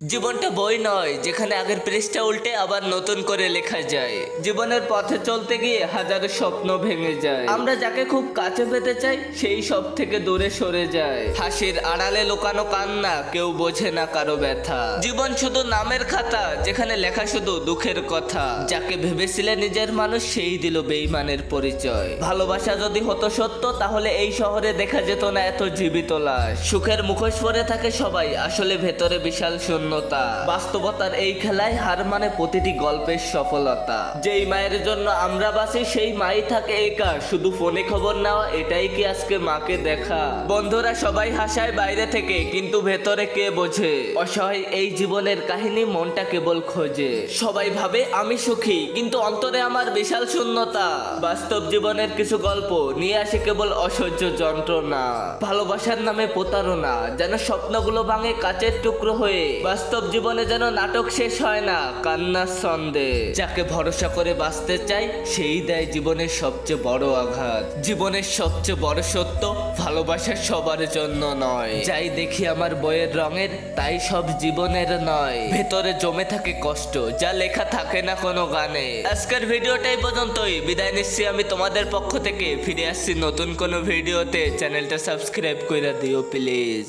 জীবনটা বই নয় যেখানে আগের পৃষ্ঠা উল্টে আবার নতুন করে লেখা যায়। জীবনের পথে চলতে গিয়ে হাজারো স্বপ্ন ভেঙে যায়। আমরা যাকে খুব কাছে পেতে চাই সেই সব থেকে দূরে সরে যায়। হাসির আড়ালে লুকানো কান্না, কেউ বোঝে না কারো ব্যথা। জীবন শুধু নামের খাতা যেখানে লেখা শুধু দুঃখের কথা। যাকে ভেবেছিলে নিজের মানুষ সেই দিল বেঈমানের পরিচয়। ভালোবাসা যদি হতো সত্য তাহলে এই শহরে দেখা যেত না এত জীবিত লাশ। সুখের মুখোশ পরে থাকে সবাই, আসলে ভেতরে বিশাল শূন্যতা। বাস্তবতার এই খেলায় হার মানে প্রতিটি গল্পের সফলতা। যেই মায়ের জন্য আমরা বাঁচি সেই মাই থাকে একা, শুধু ফোনে খবর নেওয়া, এটাই কি আজকে মাকে দেখা? বন্ধুরা সবাই হাসায় বাইরে থেকে, কিন্তু ভেতরে কে বোঝে? অসহায় এই জীবনের কাহিনী মনটা কেবল খোঁজে। সবাই ভাবে আমি সুখী, কিন্তু অন্তরে আমার বিশাল শূন্যতা। বাস্তব জীবনের কিছু গল্প নিয়ে আসে কেবল অসহ্য যন্ত্রণা। ভালোবাসার নামে প্রতারণা, যেন স্বপ্নগুলো ভাঙে কাচের টুকরো হয়ে। বাস্তব জীবনে যেন নাটক শেষ হয় না কান্নার ছন্দে। যাকে ভরসা করে বাঁচতে চাই সেই দেয় জীবনের সবচেয়ে বড় আঘাত। জীবনের সবচেয়ে বড় সত্য, ভালোবাসা সবার জন্য নয়। যাই দেখি আমার বইয়ের রঙের, তাই সব জীবনের নয়। ভেতরে জমে থাকে কষ্ট, যা লেখা থাকে না কোনো গানে। আজকের ভিডিওটাই পর্যন্তই, বিদায় নিচ্ছি আমি তোমাদের পক্ষ থেকে। ফিরে আসছি নতুন কোনো ভিডিওতে। চ্যানেলটা সাবস্ক্রাইব করে দিও প্লিজ।